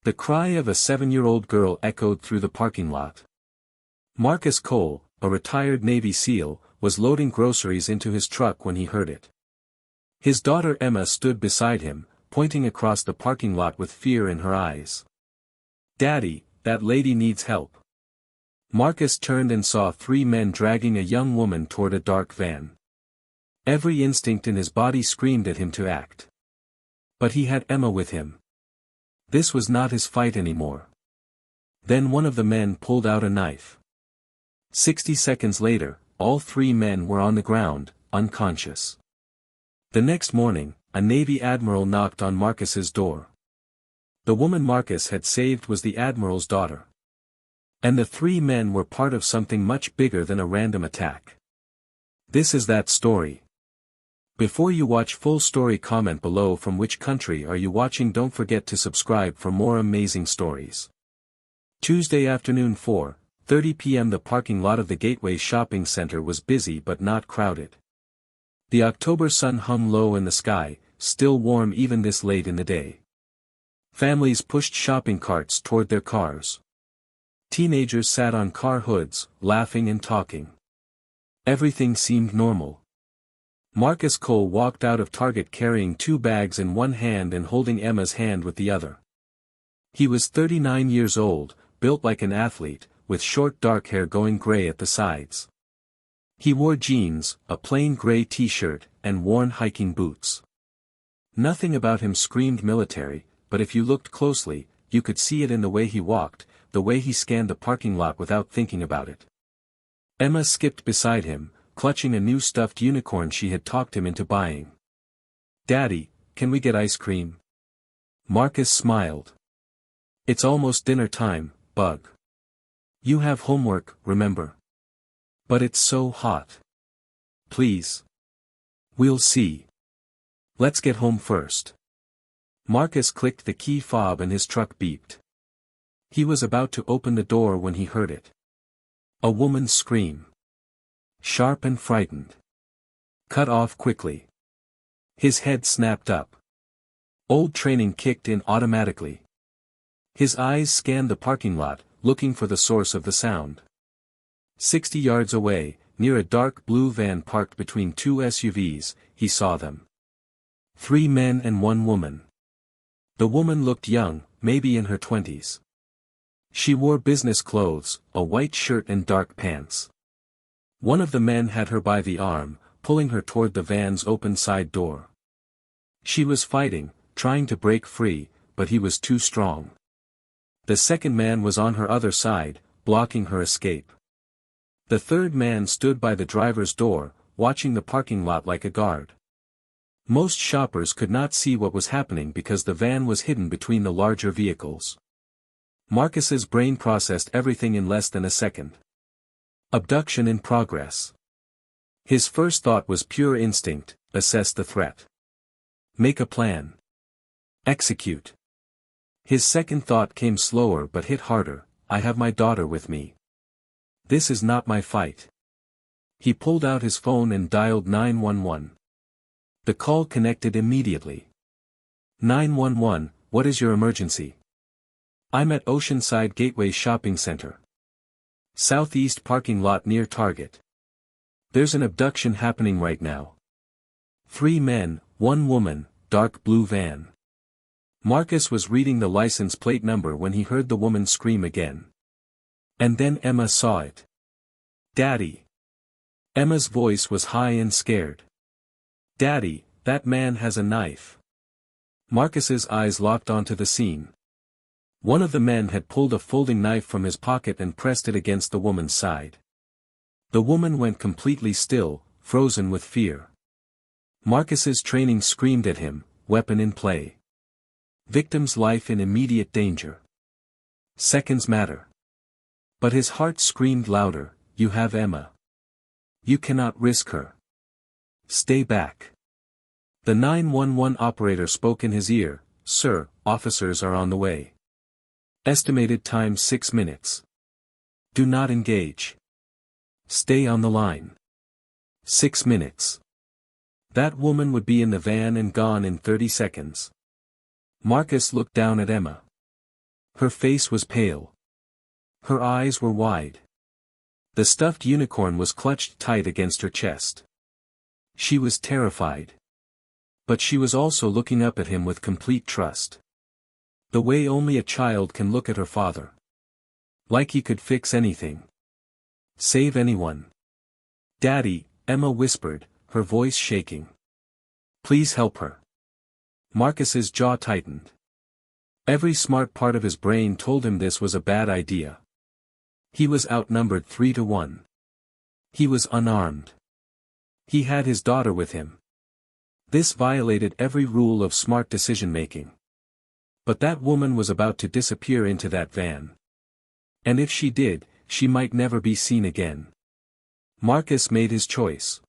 The cry of a 7-year-old girl echoed through the parking lot. Marcus Cole, a retired Navy SEAL, was loading groceries into his truck when he heard it. His daughter Emma stood beside him, pointing across the parking lot with fear in her eyes. "Daddy, that lady needs help." Marcus turned and saw 3 men dragging a young woman toward a dark van. Every instinct in his body screamed at him to act. But he had Emma with him. This was not his fight anymore. Then one of the men pulled out a knife. 60 seconds later, all 3 men were on the ground, unconscious. The next morning, a Navy admiral knocked on Marcus's door. The woman Marcus had saved was the admiral's daughter. And the 3 men were part of something much bigger than a random attack. This is that story. Before you watch full story, comment below from which country are you watching. Don't forget to subscribe for more amazing stories. Tuesday afternoon 4:30 p.m. The parking lot of the Gateway Shopping Center was busy but not crowded. The October sun hung low in the sky, still warm even this late in the day. Families pushed shopping carts toward their cars. Teenagers sat on car hoods, laughing and talking. Everything seemed normal. Marcus Cole walked out of Target carrying 2 bags in one hand and holding Emma's hand with the other. He was 39 years old, built like an athlete, with short dark hair going gray at the sides. He wore jeans, a plain gray t-shirt, and worn hiking boots. Nothing about him screamed military, but if you looked closely, you could see it in the way he walked, the way he scanned the parking lot without thinking about it. Emma skipped beside him, clutching a new stuffed unicorn she had talked him into buying. "Daddy, can we get ice cream?" Marcus smiled. "It's almost dinner time, Bug. You have homework, remember? But it's so hot. Please. We'll see. Let's get home first." Marcus clicked the key fob and his truck beeped. He was about to open the door when he heard it. A woman's scream. Sharp and frightened. Cut off quickly. His head snapped up. Old training kicked in automatically. His eyes scanned the parking lot, looking for the source of the sound. 60 yards away, near a dark blue van parked between 2 SUVs, he saw them. 3 men and 1 woman. The woman looked young, maybe in her 20s. She wore business clothes, a white shirt and dark pants. One of the men had her by the arm, pulling her toward the van's open side door. She was fighting, trying to break free, but he was too strong. The second man was on her other side, blocking her escape. The third man stood by the driver's door, watching the parking lot like a guard. Most shoppers could not see what was happening because the van was hidden between the larger vehicles. Marcus's brain processed everything in less than a second. Abduction in progress. His first thought was pure instinct: assess the threat. Make a plan. Execute. His second thought came slower but hit harder: I have my daughter with me. This is not my fight. He pulled out his phone and dialed 911. The call connected immediately. 911, what is your emergency? I'm at Oceanside Gateway Shopping Center. Southeast parking lot near Target. There's an abduction happening right now. 3 men, 1 woman, dark blue van. Marcus was reading the license plate number when he heard the woman scream again. And then Emma saw it. "Daddy." Emma's voice was high and scared. "Daddy, that man has a knife." Marcus's eyes locked onto the scene. One of the men had pulled a folding knife from his pocket and pressed it against the woman's side. The woman went completely still, frozen with fear. Marcus's training screamed at him, weapon in play. Victim's life in immediate danger. Seconds matter. But his heart screamed louder, you have Emma. You cannot risk her. Stay back. The 911 operator spoke in his ear, Sir, officers are on the way. Estimated time 6 minutes. Do not engage. Stay on the line. 6 minutes. That woman would be in the van and gone in 30 seconds. Marcus looked down at Emma. Her face was pale. Her eyes were wide. The stuffed unicorn was clutched tight against her chest. She was terrified. But she was also looking up at him with complete trust. The way only a child can look at her father. Like he could fix anything. Save anyone. "Daddy," Emma whispered, her voice shaking. "Please help her." Marcus's jaw tightened. Every smart part of his brain told him this was a bad idea. He was outnumbered 3-1. He was unarmed. He had his daughter with him. This violated every rule of smart decision-making. But that woman was about to disappear into that van. And if she did, she might never be seen again. Marcus made his choice.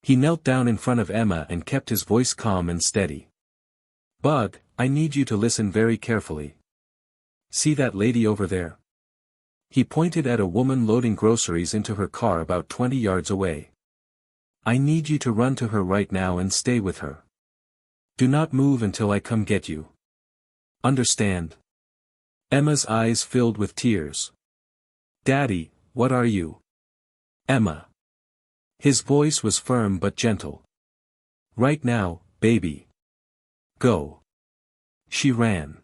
He knelt down in front of Emma and kept his voice calm and steady. "Bug, I need you to listen very carefully. See that lady over there?" He pointed at a woman loading groceries into her car about 20 yards away. "I need you to run to her right now and stay with her. Do not move until I come get you. Understand?" Emma's eyes filled with tears. "Daddy, what are you?" "Emma." His voice was firm but gentle. "Right now, baby. Go." She ran.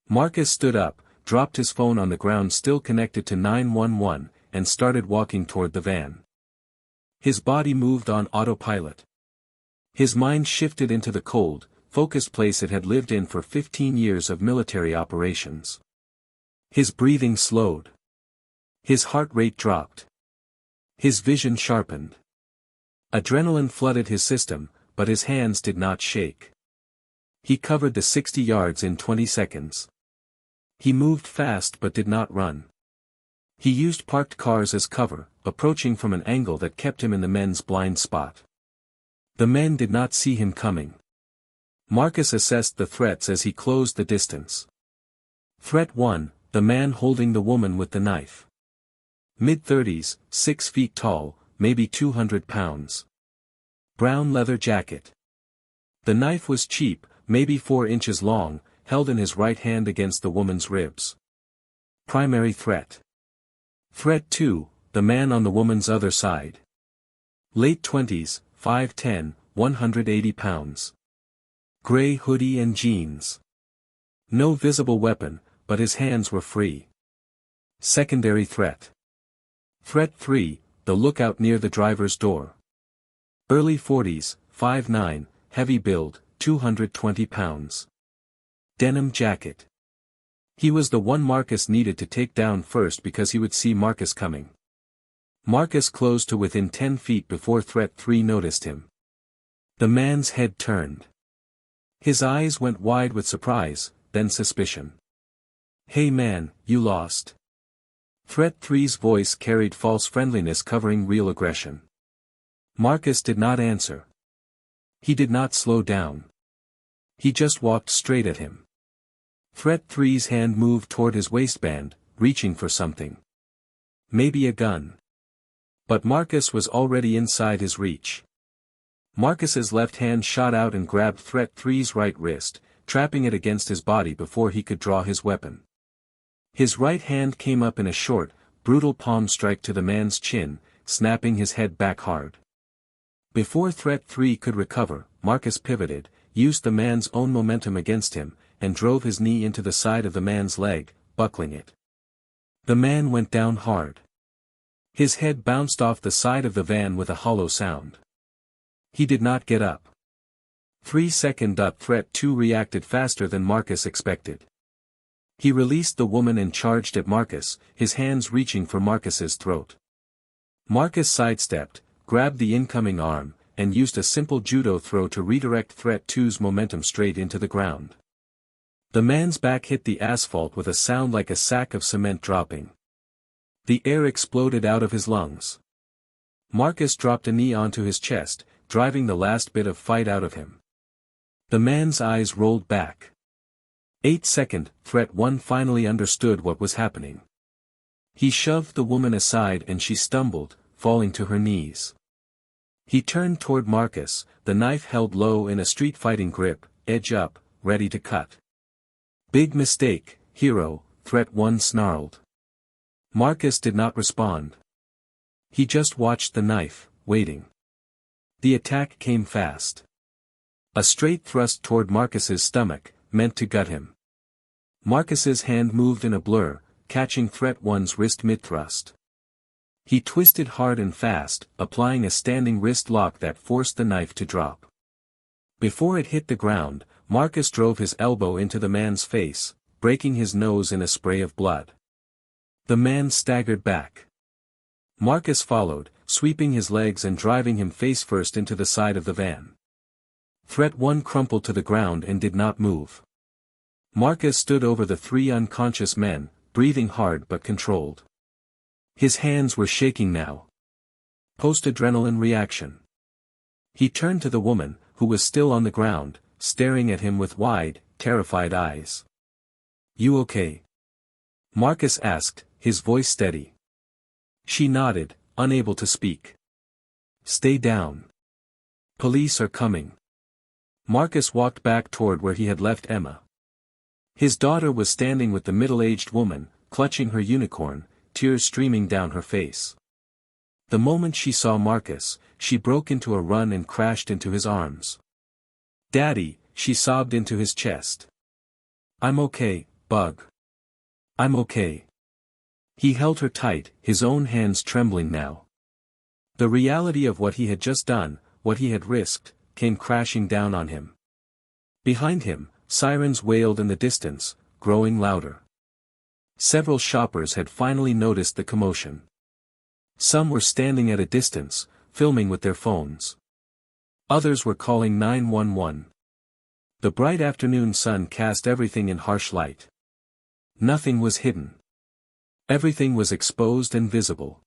Marcus stood up, dropped his phone on the ground still connected to 911, and started walking toward the van. His body moved on autopilot. His mind shifted into the cold, focused place it had lived in for 15 years of military operations. His breathing slowed. His heart rate dropped. His vision sharpened. Adrenaline flooded his system, but his hands did not shake. He covered the 60 yards in 20 seconds. He moved fast but did not run. He used parked cars as cover, approaching from an angle that kept him in the men's blind spot. The men did not see him coming. Marcus assessed the threats as he closed the distance. Threat 1, the man holding the woman with the knife. Mid-30s, 6 feet tall, maybe 200 pounds. Brown leather jacket. The knife was cheap, maybe 4 inches long, held in his right hand against the woman's ribs. Primary threat. Threat 2, the man on the woman's other side. Late 20s, 5'10", 180 pounds. Gray hoodie and jeans. No visible weapon, but his hands were free. Secondary threat. Threat 3, the lookout near the driver's door. Early 40s, 5'9", heavy build, 220 pounds. Denim jacket. He was the one Marcus needed to take down first because he would see Marcus coming. Marcus closed to within 10 feet before Threat 3 noticed him. The man's head turned. His eyes went wide with surprise, then suspicion. "Hey man, you lost." Threat 3's voice carried false friendliness covering real aggression. Marcus did not answer. He did not slow down. He just walked straight at him. Threat 3's hand moved toward his waistband, reaching for something. Maybe a gun. But Marcus was already inside his reach. Marcus's left hand shot out and grabbed Threat 3's right wrist, trapping it against his body before he could draw his weapon. His right hand came up in a short, brutal palm strike to the man's chin, snapping his head back hard. Before Threat 3 could recover, Marcus pivoted, used the man's own momentum against him, and drove his knee into the side of the man's leg, buckling it. The man went down hard. His head bounced off the side of the van with a hollow sound. He did not get up. 3-second Threat 2 reacted faster than Marcus expected. He released the woman and charged at Marcus, his hands reaching for Marcus's throat. Marcus sidestepped, grabbed the incoming arm, and used a simple judo throw to redirect Threat 2's momentum straight into the ground. The man's back hit the asphalt with a sound like a sack of cement dropping. The air exploded out of his lungs. Marcus dropped a knee onto his chest, driving the last bit of fight out of him. The man's eyes rolled back. 8-second, Threat 1 finally understood what was happening. He shoved the woman aside and she stumbled, falling to her knees. He turned toward Marcus, the knife held low in a street fighting grip, edge up, ready to cut. "Big mistake," hero, Threat 1 snarled. Marcus did not respond. He just watched the knife, waiting. The attack came fast. A straight thrust toward Marcus's stomach, meant to gut him. Marcus's hand moved in a blur, catching Threat 1's wrist mid-thrust. He twisted hard and fast, applying a standing wrist lock that forced the knife to drop. Before it hit the ground, Marcus drove his elbow into the man's face, breaking his nose in a spray of blood. The man staggered back. Marcus followed, sweeping his legs and driving him face-first into the side of the van. Threat 1 crumpled to the ground and did not move. Marcus stood over the three unconscious men, breathing hard but controlled. His hands were shaking now. Post-adrenaline reaction. He turned to the woman, who was still on the ground, staring at him with wide, terrified eyes. "You okay?" Marcus asked, his voice steady. She nodded, unable to speak. "Stay down. Police are coming." Marcus walked back toward where he had left Emma. His daughter was standing with the middle-aged woman, clutching her unicorn, tears streaming down her face. The moment she saw Marcus, she broke into a run and crashed into his arms. "Daddy," she sobbed into his chest. "I'm okay, Bug. I'm okay." He held her tight, his own hands trembling now. The reality of what he had just done, what he had risked, came crashing down on him. Behind him, sirens wailed in the distance, growing louder. Several shoppers had finally noticed the commotion. Some were standing at a distance, filming with their phones. Others were calling 911. The bright afternoon sun cast everything in harsh light. Nothing was hidden. Everything was exposed and visible.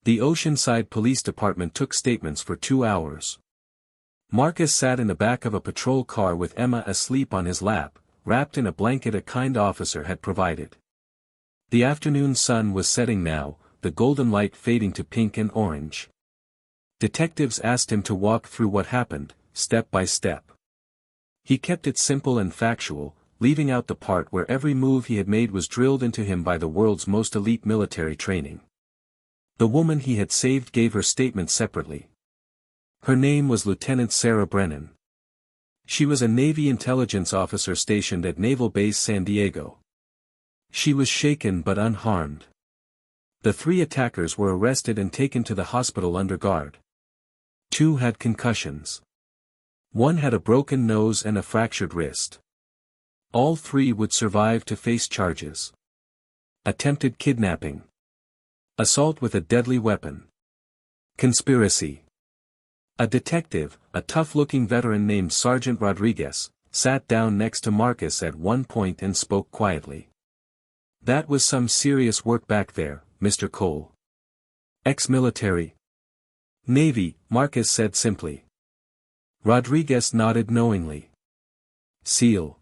The Oceanside Police Department took statements for 2 hours. Marcus sat in the back of a patrol car with Emma asleep on his lap, wrapped in a blanket a kind officer had provided. The afternoon sun was setting now, the golden light fading to pink and orange. Detectives asked him to walk through what happened, step by step. He kept it simple and factual, leaving out the part where every move he had made was drilled into him by the world's most elite military training. The woman he had saved gave her statement separately. Her name was Lieutenant Sarah Brennan. She was a Navy intelligence officer stationed at Naval Base San Diego. She was shaken but unharmed. The 3 attackers were arrested and taken to the hospital under guard. 2 had concussions. 1 had a broken nose and a fractured wrist. All 3 would survive to face charges. Attempted kidnapping. Assault with a deadly weapon. Conspiracy. A detective, a tough-looking veteran named Sergeant Rodriguez, sat down next to Marcus at one point and spoke quietly. "That was some serious work back there, Mr. Cole." "Ex-military?" "Navy," Marcus said simply. Rodriguez nodded knowingly. "SEAL."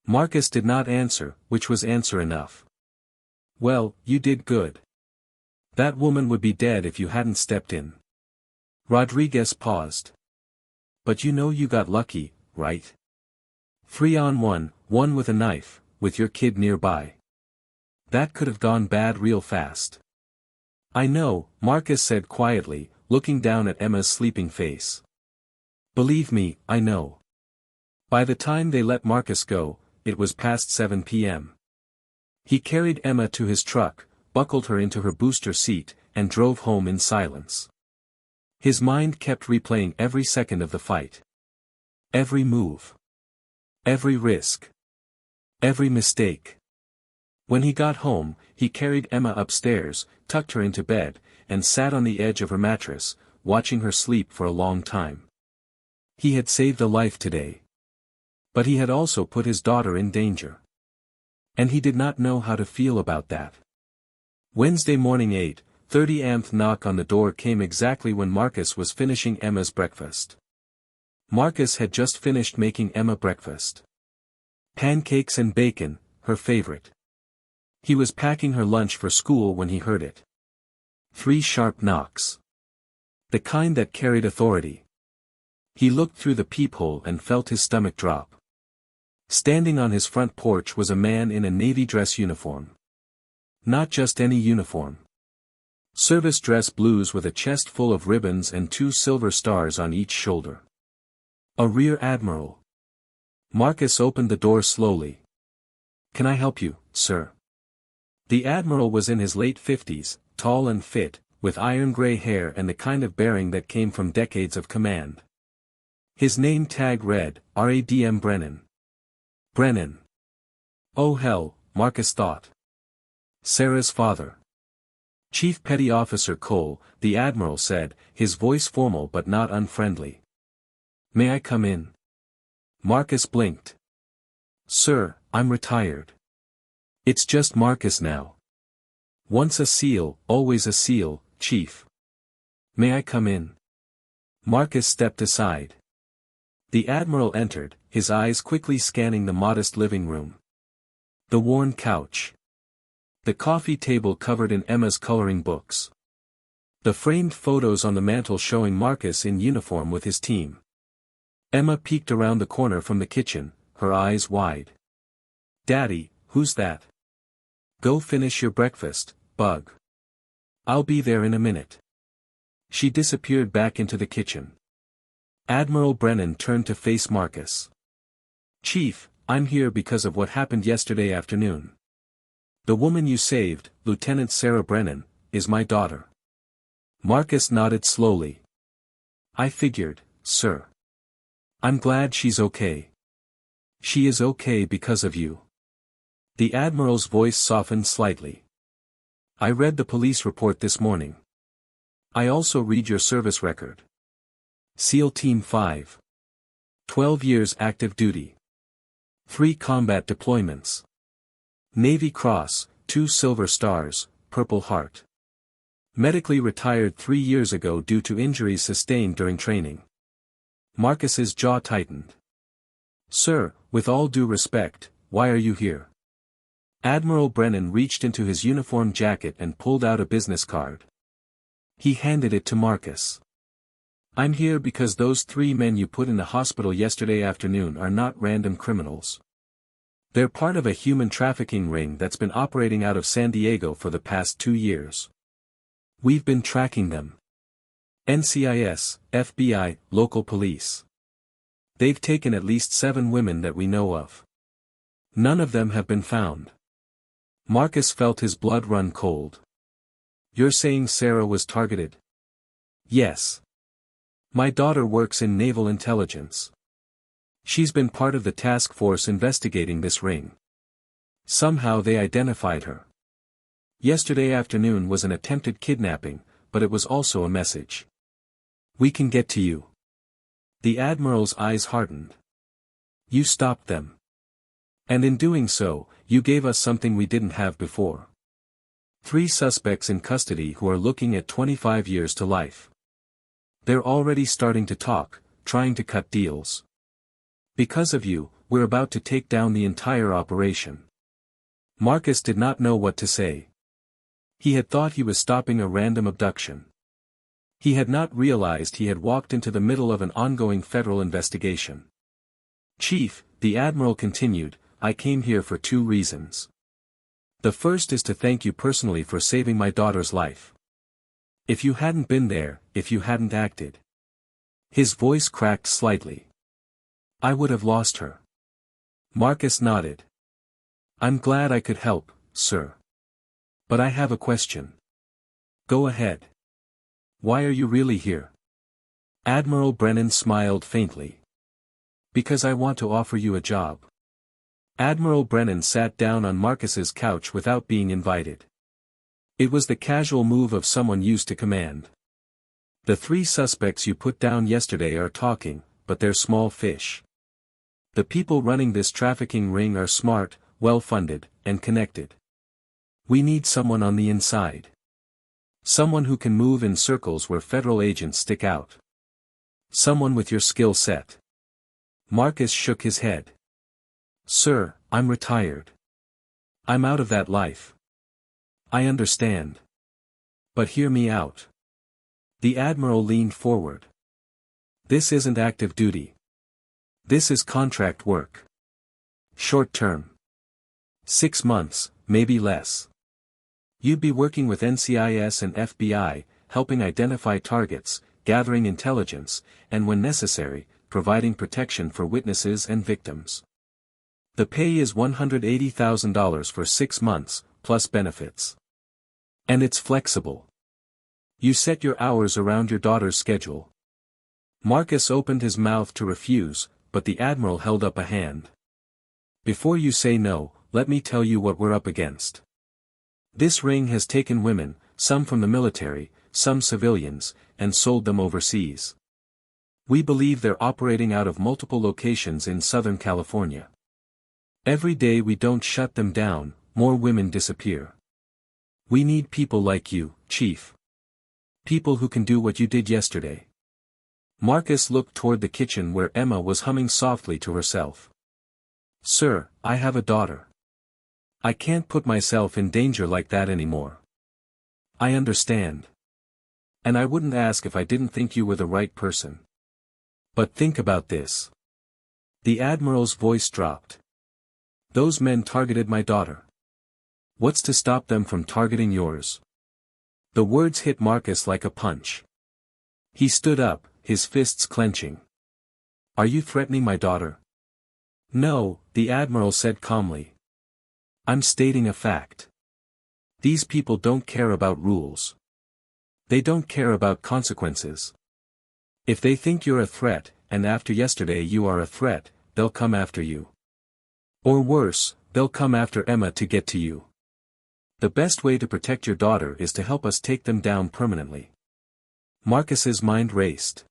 Marcus did not answer, which was answer enough. "Well, you did good. That woman would be dead if you hadn't stepped in." Rodriguez paused. "But you know you got lucky, right? 3 on 1, 1 with a knife, with your kid nearby. That could have gone bad real fast." "I know," Marcus said quietly, looking down at Emma's sleeping face. "Believe me, I know." By the time they let Marcus go, it was past 7 p.m. He carried Emma to his truck, buckled her into her booster seat, and drove home in silence. His mind kept replaying every second of the fight. Every move. Every risk. Every mistake. When he got home, he carried Emma upstairs, tucked her into bed, and sat on the edge of her mattress, watching her sleep for a long time. He had saved a life today. But he had also put his daughter in danger. And he did not know how to feel about that. Wednesday morning 8:30 am knock on the door came exactly when Marcus was finishing Emma's breakfast. Marcus had just finished making Emma breakfast. Pancakes and bacon, her favorite. He was packing her lunch for school when he heard it. 3 sharp knocks. The kind that carried authority. He looked through the peephole and felt his stomach drop. Standing on his front porch was a man in a navy dress uniform. Not just any uniform. Service dress blues with a chest full of ribbons and 2 silver stars on each shoulder. A rear admiral. Marcus opened the door slowly. "Can I help you, sir?" The admiral was in his late 50s, tall and fit, with iron-gray hair and the kind of bearing that came from decades of command. His name tag read, R.A.D.M. Brennan. Brennan. Oh hell, Marcus thought. Sarah's father. Chief Petty Officer Cole, the admiral said, his voice formal but not unfriendly. "May I come in?" Marcus blinked. "Sir, I'm retired." "It's just Marcus now. Once a SEAL, always a SEAL, Chief." "May I come in?" Marcus stepped aside. The admiral entered, his eyes quickly scanning the modest living room. The worn couch. The coffee table covered in Emma's coloring books. The framed photos on the mantel showing Marcus in uniform with his team. Emma peeked around the corner from the kitchen, her eyes wide. "Daddy, who's that?" "Go finish your breakfast, Bug. I'll be there in a minute." She disappeared back into the kitchen. Admiral Brennan turned to face Marcus. "Chief, I'm here because of what happened yesterday afternoon. The woman you saved, Lieutenant Sarah Brennan, is my daughter." Marcus nodded slowly. "I figured, sir. I'm glad she's okay." "She is okay because of you." The admiral's voice softened slightly. "I read the police report this morning. I also read your service record. SEAL Team 5. 12 years active duty. 3 combat deployments. Navy Cross, 2 Silver Stars, Purple Heart. Medically retired 3 years ago due to injuries sustained during training." Marcus's jaw tightened. "Sir, with all due respect, why are you here?" Admiral Brennan reached into his uniform jacket and pulled out a business card. He handed it to Marcus. "I'm here because those 3 men you put in the hospital yesterday afternoon are not random criminals. They're part of a human trafficking ring that's been operating out of San Diego for the past 2 years. We've been tracking them. NCIS, FBI, local police. They've taken at least 7 women that we know of. None of them have been found." Marcus felt his blood run cold. "You're saying Sarah was targeted?" "Yes. My daughter works in naval intelligence. She's been part of the task force investigating this ring. Somehow they identified her. Yesterday afternoon was an attempted kidnapping, but it was also a message. We can get to you." The admiral's eyes hardened. "You stopped them. And in doing so, you gave us something we didn't have before. 3 suspects in custody who are looking at 25 years to life. They're already starting to talk, trying to cut deals. Because of you, we're about to take down the entire operation." Marcus did not know what to say. He had thought he was stopping a random abduction. He had not realized he had walked into the middle of an ongoing federal investigation. "Chief," the admiral continued, "I came here for 2 reasons. The first is to thank you personally for saving my daughter's life. If you hadn't been there, if you hadn't acted." His voice cracked slightly. "I would have lost her." Marcus nodded. "I'm glad I could help, sir. But I have a question." "Go ahead. Why are you really here?" Admiral Brennan smiled faintly. "Because I want to offer you a job." Admiral Brennan sat down on Marcus's couch without being invited. It was the casual move of someone used to command. "The 3 suspects you put down yesterday are talking, but they're small fish. The people running this trafficking ring are smart, well-funded, and connected. We need someone on the inside. Someone who can move in circles where federal agents stick out. Someone with your skill set." Marcus shook his head. "Sir, I'm retired. I'm out of that life." "I understand. But hear me out." The admiral leaned forward. "This isn't active duty. This is contract work. Short term. 6 months, maybe less. You'd be working with NCIS and FBI, helping identify targets, gathering intelligence, and when necessary, providing protection for witnesses and victims. The pay is $180,000 for 6 months, plus benefits. And it's flexible. You set your hours around your daughter's schedule. Marcus opened his mouth to refuse, but the Admiral held up a hand. Before you say no, let me tell you what we're up against. This ring has taken women, some from the military, some civilians, and sold them overseas. We believe they're operating out of multiple locations in Southern California. Every day we don't shut them down, more women disappear. We need people like you, Chief. People who can do what you did yesterday. Marcus looked toward the kitchen where Emma was humming softly to herself. Sir, I have a daughter. I can't put myself in danger like that anymore. I understand. And I wouldn't ask if I didn't think you were the right person. But think about this. The Admiral's voice dropped. Those men targeted my daughter. What's to stop them from targeting yours? The words hit Marcus like a punch. He stood up, his fists clenching. Are you threatening my daughter? No, the Admiral said calmly. I'm stating a fact. These people don't care about rules. They don't care about consequences. If they think you're a threat, and after yesterday you are a threat, they'll come after you. Or worse, they'll come after Emma to get to you. The best way to protect your daughter is to help us take them down permanently. Marcus's mind raced.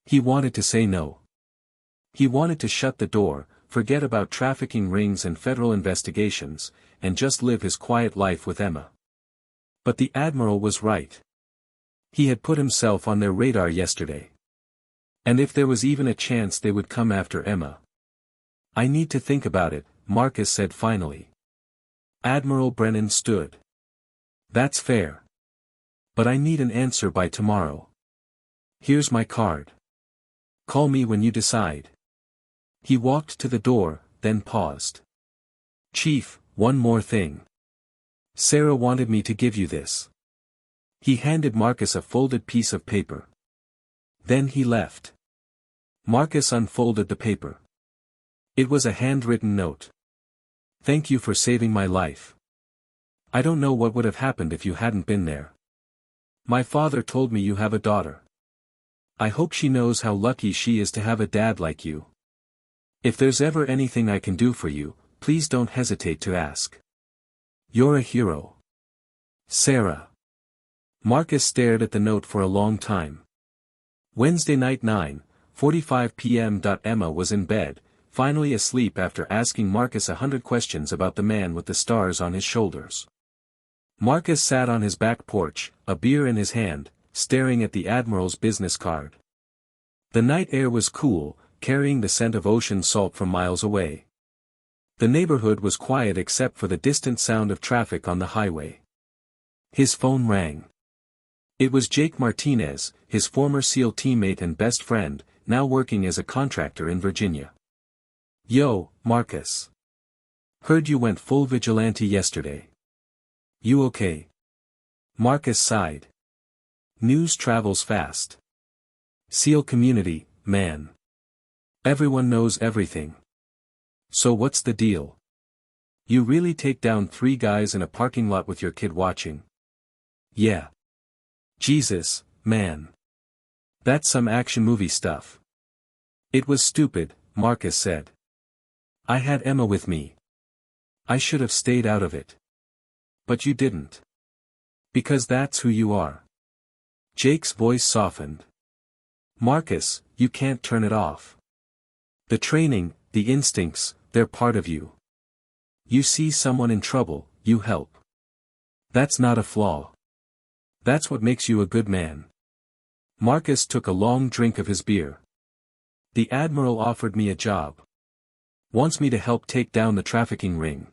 He wanted to say no. He wanted to shut the door, forget about trafficking rings and federal investigations, and just live his quiet life with Emma. But the Admiral was right. He had put himself on their radar yesterday. And if there was even a chance they would come after Emma. I need to think about it, Marcus said finally. Admiral Brennan stood. That's fair. But I need an answer by tomorrow. Here's my card. Call me when you decide. He walked to the door, then paused. Chief, one more thing. Sarah wanted me to give you this. He handed Marcus a folded piece of paper. Then he left. Marcus unfolded the paper. It was a handwritten note. Thank you for saving my life. I don't know what would have happened if you hadn't been there. My father told me you have a daughter. I hope she knows how lucky she is to have a dad like you. If there's ever anything I can do for you, please don't hesitate to ask. You're a hero. Sarah. Marcus stared at the note for a long time. Wednesday night 9:45 p.m. Emma was in bed, finally asleep after asking Marcus 100 questions about the man with the stars on his shoulders. Marcus sat on his back porch, a beer in his hand, staring at the Admiral's business card. The night air was cool, carrying the scent of ocean salt from miles away. The neighborhood was quiet except for the distant sound of traffic on the highway. His phone rang. It was Jake Martinez, his former SEAL teammate and best friend, now working as a contractor in Virginia. Yo, Marcus. Heard you went full vigilante yesterday. You okay? Marcus sighed. News travels fast. SEAL community, man. Everyone knows everything. So what's the deal? You really take down 3 guys in a parking lot with your kid watching? Yeah. Jesus, man. That's some action movie stuff. It was stupid, Marcus said. I had Emma with me. I should have stayed out of it. But you didn't. Because that's who you are. Jake's voice softened. Marcus, you can't turn it off. The training, the instincts, they're part of you. You see someone in trouble, you help. That's not a flaw. That's what makes you a good man. Marcus took a long drink of his beer. The Admiral offered me a job. Wants me to help take down the trafficking ring.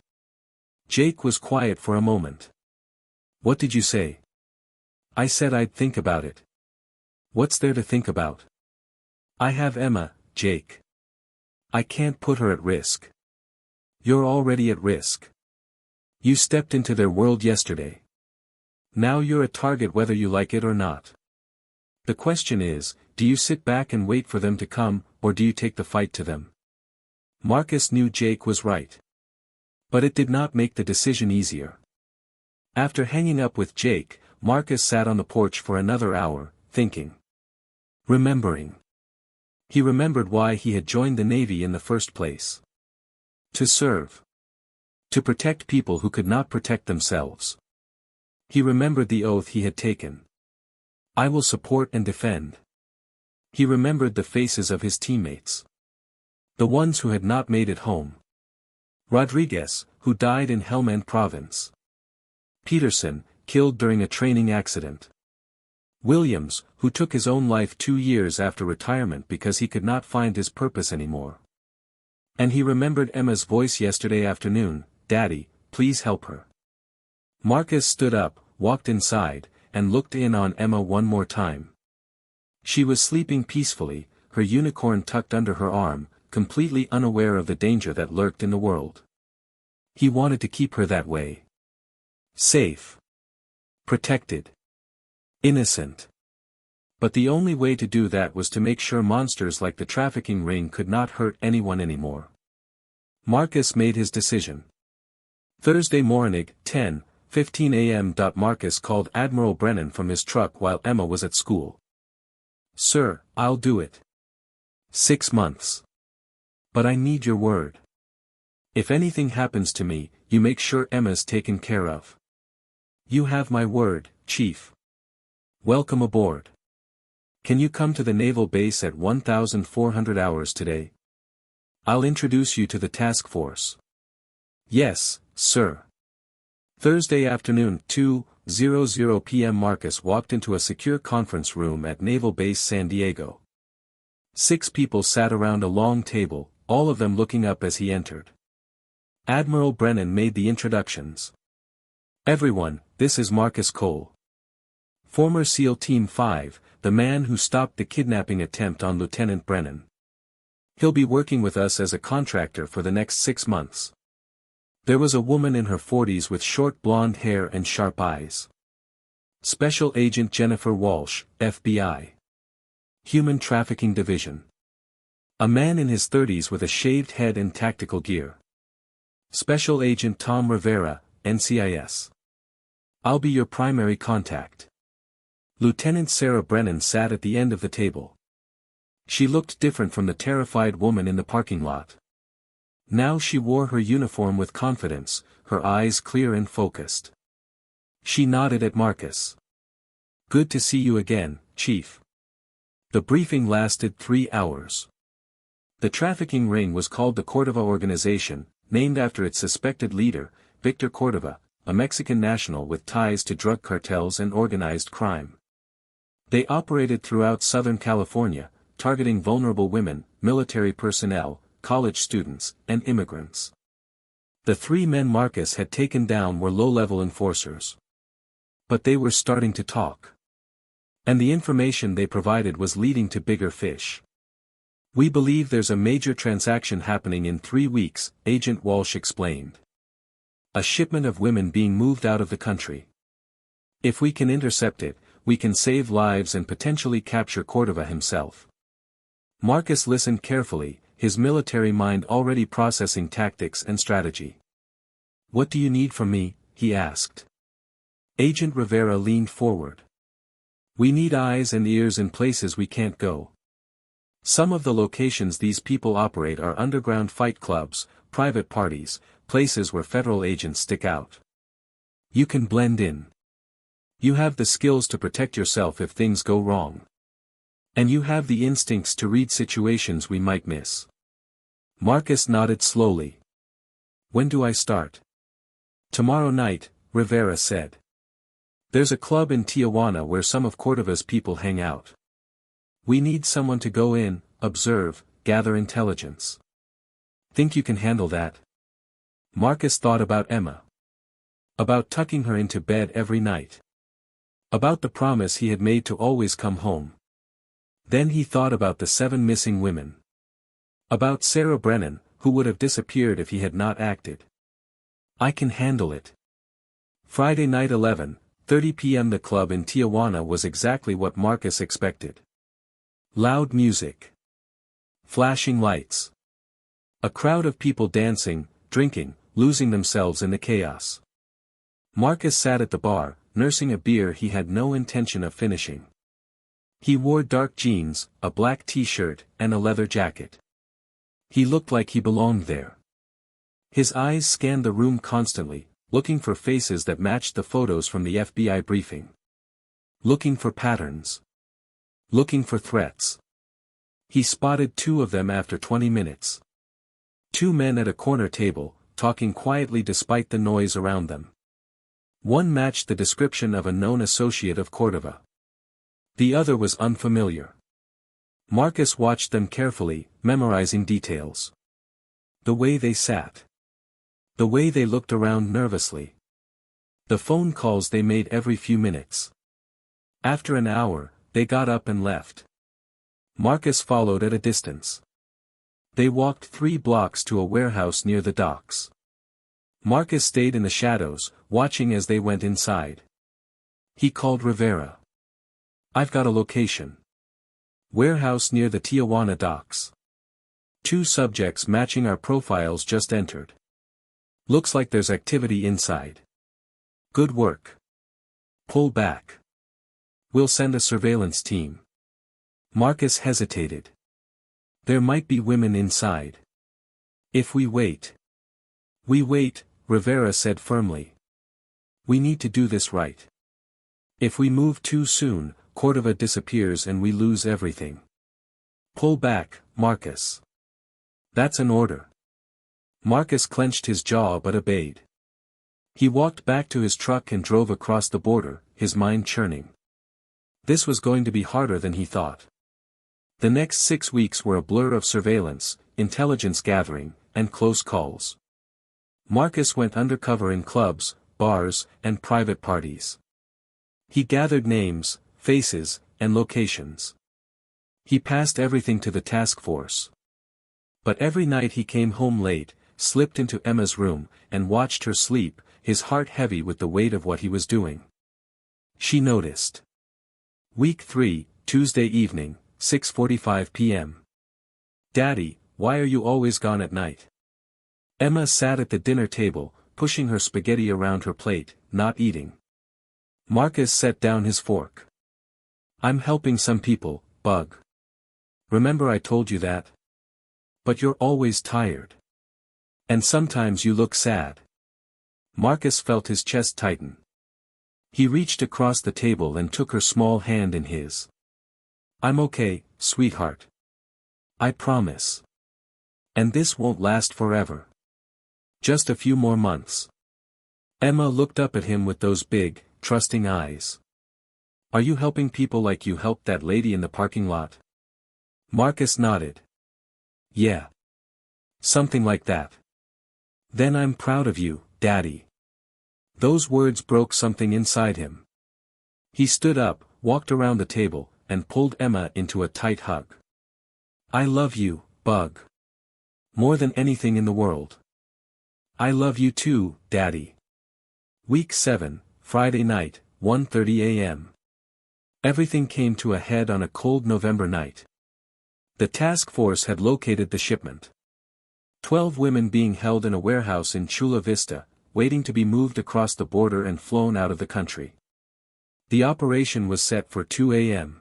Jake was quiet for a moment. What did you say? I said I'd think about it. What's there to think about? I have Emma, Jake. I can't put her at risk. You're already at risk. You stepped into their world yesterday. Now you're a target whether you like it or not. The question is, do you sit back and wait for them to come, or do you take the fight to them? Marcus knew Jake was right. But it did not make the decision easier. After hanging up with Jake, Marcus sat on the porch for another hour, thinking. Remembering. He remembered why he had joined the Navy in the first place. To serve. To protect people who could not protect themselves. He remembered the oath he had taken. I will support and defend. He remembered the faces of his teammates. The ones who had not made it home. Rodriguez, who died in Helmand province. Peterson, killed during a training accident. Williams, who took his own life 2 years after retirement because he could not find his purpose anymore. And he remembered Emma's voice yesterday afternoon, "Daddy, please help her." Marcus stood up, walked inside, and looked in on Emma one more time. She was sleeping peacefully, her unicorn tucked under her arm, completely unaware of the danger that lurked in the world. He wanted to keep her that way. Safe. Protected. Innocent. But the only way to do that was to make sure monsters like the trafficking ring could not hurt anyone anymore. Marcus made his decision. Thursday morning, 10:15 a.m. Marcus called Admiral Brennan from his truck while Emma was at school. "Sir, I'll do it. 6 months. But I need your word. If anything happens to me, you make sure Emma's taken care of." "You have my word, Chief. Welcome aboard. Can you come to the naval base at 1400 hours today? I'll introduce you to the task force." "Yes, sir." Thursday afternoon, 2:00 p.m. Marcus walked into a secure conference room at Naval Base San Diego. 6 people sat around a long table, all of them looking up as he entered. Admiral Brennan made the introductions. "Everyone, this is Marcus Cole. Former SEAL Team 5, the man who stopped the kidnapping attempt on Lieutenant Brennan. He'll be working with us as a contractor for the next 6 months." There was a woman in her 40s with short blonde hair and sharp eyes. Special Agent Jennifer Walsh, FBI. Human Trafficking Division. A man in his 30s with a shaved head and tactical gear. Special Agent Tom Rivera, NCIS. I'll be your primary contact. Lieutenant Sarah Brennan sat at the end of the table. She looked different from the terrified woman in the parking lot. Now she wore her uniform with confidence, her eyes clear and focused. She nodded at Marcus. "Good to see you again, Chief." The briefing lasted 3 hours. The trafficking ring was called the Cordova Organization, named after its suspected leader, Victor Cordova, a Mexican national with ties to drug cartels and organized crime. They operated throughout Southern California, targeting vulnerable women, military personnel, college students, and immigrants. The 3 men Marcus had taken down were low-level enforcers. But they were starting to talk. And the information they provided was leading to bigger fish. "We believe there's a major transaction happening in 3 weeks, Agent Walsh explained. A shipment of women being moved out of the country. If we can intercept it, we can save lives and potentially capture Cordova himself." Marcus listened carefully, his military mind already processing tactics and strategy. "What do you need from me?" he asked. Agent Rivera leaned forward. "We need eyes and ears in places we can't go. Some of the locations these people operate are underground fight clubs, private parties, places where federal agents stick out. You can blend in. You have the skills to protect yourself if things go wrong. And you have the instincts to read situations we might miss." Marcus nodded slowly. "When do I start?" "Tomorrow night," Rivera said. "There's a club in Tijuana where some of Cordova's people hang out. We need someone to go in, observe, gather intelligence. Think you can handle that?" Marcus thought about Emma. About tucking her into bed every night. About the promise he had made to always come home. Then he thought about the 7 missing women. About Sarah Brennan, who would have disappeared if he had not acted. I can handle it. Friday night 11:30 p.m. The club in Tijuana was exactly what Marcus expected. Loud music. Flashing lights. A crowd of people dancing, drinking, losing themselves in the chaos. Marcus sat at the bar, nursing a beer he had no intention of finishing. He wore dark jeans, a black t-shirt, and a leather jacket. He looked like he belonged there. His eyes scanned the room constantly, looking for faces that matched the photos from the FBI briefing. Looking for patterns. Looking for threats. He spotted two of them after 20 minutes. Two men at a corner table, talking quietly despite the noise around them. One matched the description of a known associate of Cordova. The other was unfamiliar. Marcus watched them carefully, memorizing details. The way they sat. The way they looked around nervously. The phone calls they made every few minutes. After an hour, they got up and left. Marcus followed at a distance. They walked 3 blocks to a warehouse near the docks. Marcus stayed in the shadows, watching as they went inside. He called Rivera. I've got a location. Warehouse near the Tijuana docks. 2 subjects matching our profiles just entered. Looks like there's activity inside. Good work. Pull back. We'll send a surveillance team. Marcus hesitated. There might be women inside. If we wait. We wait, Rivera said firmly. We need to do this right. If we move too soon, Cordova disappears and we lose everything. Pull back, Marcus. That's an order. Marcus clenched his jaw but obeyed. He walked back to his truck and drove across the border, his mind churning. This was going to be harder than he thought. The next 6 weeks were a blur of surveillance, intelligence gathering, and close calls. Marcus went undercover in clubs, bars, and private parties. He gathered names, faces, and locations. He passed everything to the task force. But every night he came home late, slipped into Emma's room, and watched her sleep, his heart heavy with the weight of what he was doing. She noticed. Week 3, Tuesday evening, 6:45 p.m. Daddy, why are you always gone at night? Emma sat at the dinner table, pushing her spaghetti around her plate, not eating. Marcus set down his fork. I'm helping some people, Bug. Remember I told you that? But you're always tired. And sometimes you look sad. Marcus felt his chest tighten. He reached across the table and took her small hand in his. I'm okay, sweetheart. I promise. And this won't last forever. Just a few more months. Emma looked up at him with those big, trusting eyes. Are you helping people like you helped that lady in the parking lot? Marcus nodded. Yeah. Something like that. Then I'm proud of you, Daddy. Those words broke something inside him. He stood up, walked around the table, and pulled Emma into a tight hug. I love you, Bug. More than anything in the world. I love you too, Daddy. Week 7, Friday night, 1:30 a.m. Everything came to a head on a cold November night. The task force had located the shipment. 12 women being held in a warehouse in Chula Vista, waiting to be moved across the border and flown out of the country. The operation was set for 2 a.m.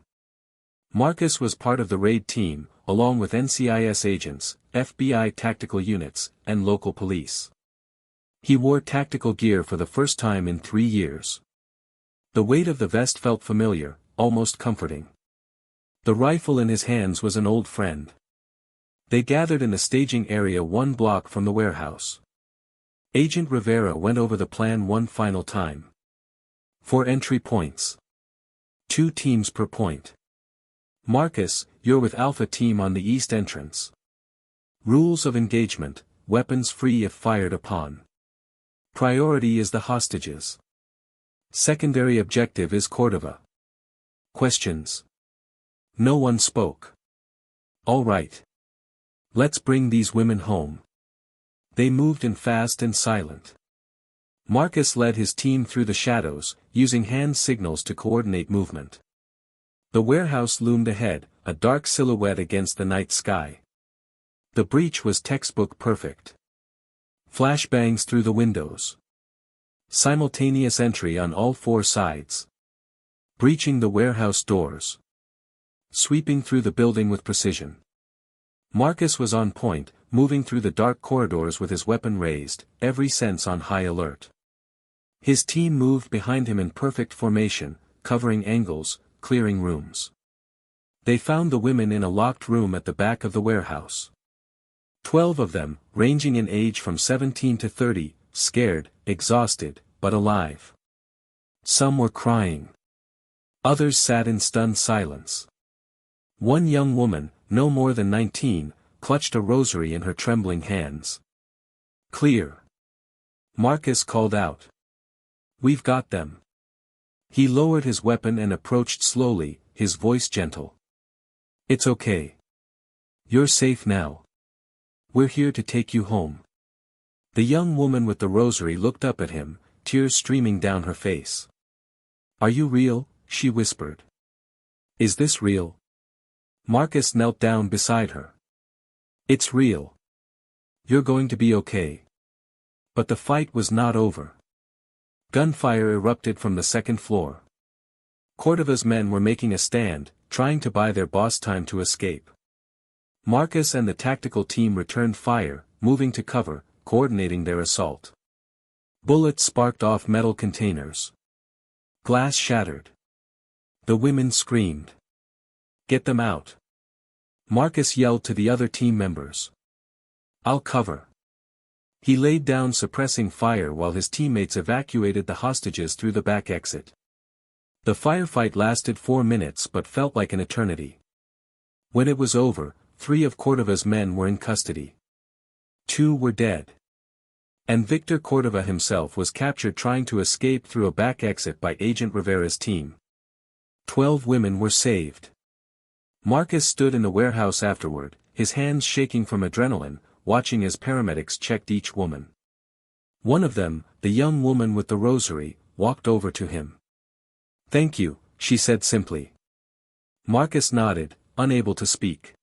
Marcus was part of the raid team, along with NCIS agents, FBI tactical units, and local police. He wore tactical gear for the first time in 3 years. The weight of the vest felt familiar, almost comforting. The rifle in his hands was an old friend. They gathered in the staging area 1 block from the warehouse. Agent Rivera went over the plan one final time. 4 entry points. 2 teams per point. Marcus, you're with Alpha Team on the east entrance. Rules of engagement, weapons free if fired upon. Priority is the hostages. Secondary objective is Cordova. Questions? No one spoke. All right. Let's bring these women home. They moved in fast and silent. Marcus led his team through the shadows, using hand signals to coordinate movement. The warehouse loomed ahead, a dark silhouette against the night sky. The breach was textbook perfect. Flashbangs through the windows. Simultaneous entry on all four sides. Breaching the warehouse doors. Sweeping through the building with precision. Marcus was on point, moving through the dark corridors with his weapon raised, every sense on high alert. His team moved behind him in perfect formation, covering angles, clearing rooms. They found the women in a locked room at the back of the warehouse. 12 of them, ranging in age from 17 to 30, scared, exhausted, but alive. Some were crying. Others sat in stunned silence. One young woman, no more than 19, clutched a rosary in her trembling hands. "Clear!" Marcus called out. "We've got them." He lowered his weapon and approached slowly, his voice gentle. "It's okay. You're safe now. We're here to take you home." The young woman with the rosary looked up at him, tears streaming down her face. "Are you real?" she whispered. "Is this real?" Marcus knelt down beside her. "It's real. You're going to be okay." But the fight was not over. Gunfire erupted from the second floor. Cordova's men were making a stand, trying to buy their boss time to escape. Marcus and the tactical team returned fire, moving to cover, coordinating their assault. Bullets sparked off metal containers. Glass shattered. The women screamed. "Get them out!" Marcus yelled to the other team members. "I'll cover." He laid down suppressing fire while his teammates evacuated the hostages through the back exit. The firefight lasted 4 minutes but felt like an eternity. When it was over, 3 of Cordova's men were in custody. 2 were dead. And Victor Cordova himself was captured trying to escape through a back exit by Agent Rivera's team. 12 women were saved. Marcus stood in the warehouse afterward, his hands shaking from adrenaline, watching as paramedics checked each woman. One of them, the young woman with the rosary, walked over to him. "Thank you," she said simply. Marcus nodded, unable to speak.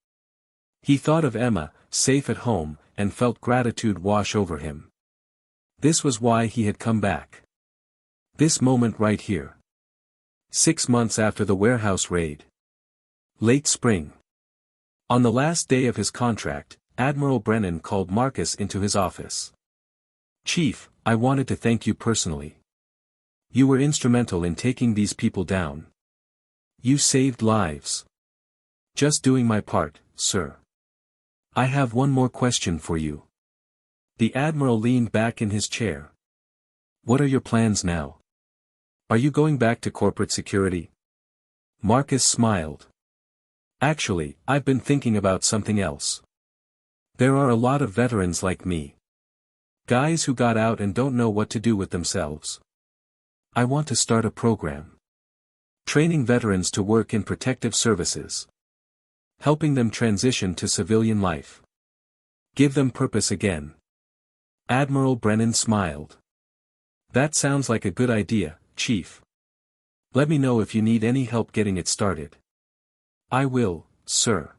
He thought of Emma, safe at home, and felt gratitude wash over him. This was why he had come back. This moment right here. 6 months after the warehouse raid. Late spring. On the last day of his contract, Admiral Brennan called Marcus into his office. "Chief, I wanted to thank you personally. You were instrumental in taking these people down. You saved lives." "Just doing my part, sir." "I have one more question for you." The Admiral leaned back in his chair. "What are your plans now? Are you going back to corporate security?" Marcus smiled. "Actually, I've been thinking about something else. There are a lot of veterans like me. Guys who got out and don't know what to do with themselves. I want to start a program. Training veterans to work in protective services. Helping them transition to civilian life. Give them purpose again." Admiral Brennan smiled. "That sounds like a good idea, Chief. Let me know if you need any help getting it started." "I will, sir."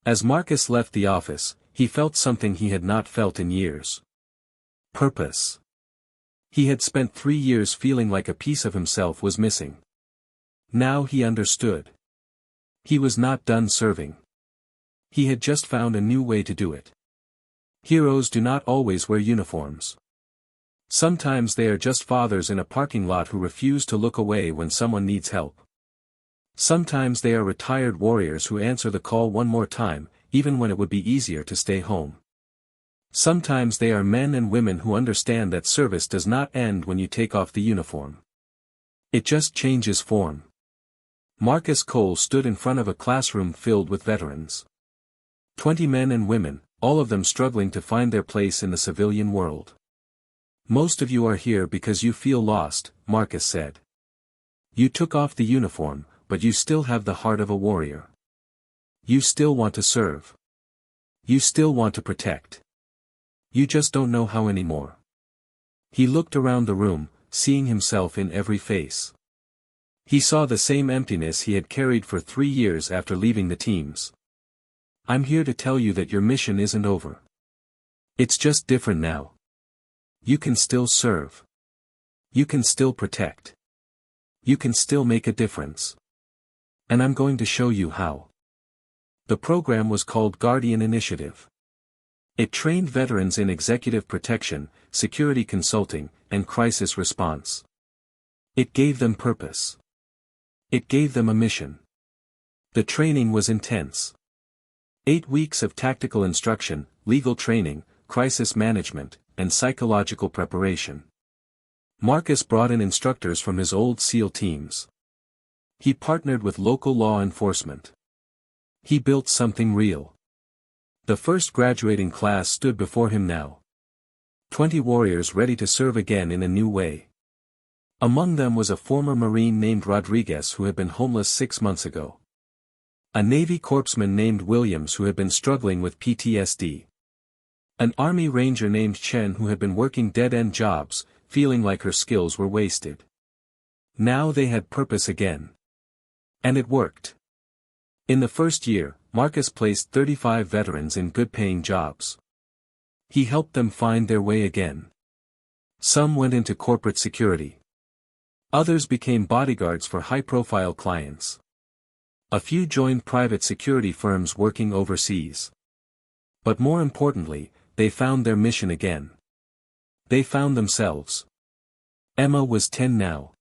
As Marcus left the office, he felt something he had not felt in years. Purpose. He had spent 3 years feeling like a piece of himself was missing. Now he understood. He was not done serving. He had just found a new way to do it. Heroes do not always wear uniforms. Sometimes they are just fathers in a parking lot who refuse to look away when someone needs help. Sometimes they are retired warriors who answer the call one more time, even when it would be easier to stay home. Sometimes they are men and women who understand that service does not end when you take off the uniform. It just changes form. Marcus Cole stood in front of a classroom filled with veterans. 20 men and women, all of them struggling to find their place in the civilian world. "Most of you are here because you feel lost," Marcus said. "You took off the uniform, but you still have the heart of a warrior. You still want to serve. You still want to protect. You just don't know how anymore. He looked around the room, seeing himself in every face. He saw the same emptiness he had carried for 3 years after leaving the teams. I'm here to tell you that your mission isn't over. It's just different now. You can still serve. You can still protect. You can still make a difference. And I'm going to show you how. The program was called Guardian Initiative. It trained veterans in executive protection, security consulting, and crisis response. It gave them purpose. It gave them a mission. The training was intense. 8 weeks of tactical instruction, legal training, crisis management, and psychological preparation. Marcus brought in instructors from his old SEAL teams. He partnered with local law enforcement. He built something real. The first graduating class stood before him now. 20 warriors ready to serve again in a new way. Among them was a former Marine named Rodriguez who had been homeless 6 months ago. A Navy corpsman named Williams who had been struggling with PTSD. An Army Ranger named Chen who had been working dead-end jobs, feeling like her skills were wasted. Now they had purpose again. And it worked. In the first year, Marcus placed 35 veterans in good-paying jobs. He helped them find their way again. Some went into corporate security. Others became bodyguards for high-profile clients. A few joined private security firms working overseas. But more importantly, they found their mission again. They found themselves. Emma was 10 now.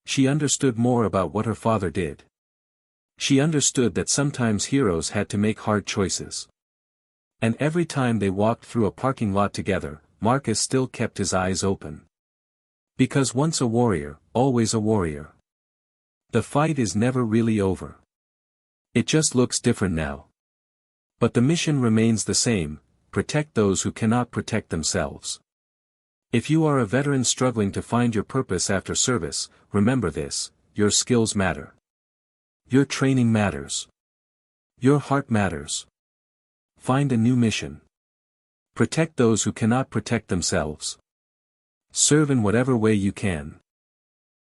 She understood more about what her father did. She understood that sometimes heroes had to make hard choices. And every time they walked through a parking lot together, Marcus still kept his eyes open. Because once a warrior, always a warrior. The fight is never really over. It just looks different now. But the mission remains the same: protect those who cannot protect themselves. If you are a veteran struggling to find your purpose after service, remember this: your skills matter. Your training matters. Your heart matters. Find a new mission. Protect those who cannot protect themselves. Serve in whatever way you can.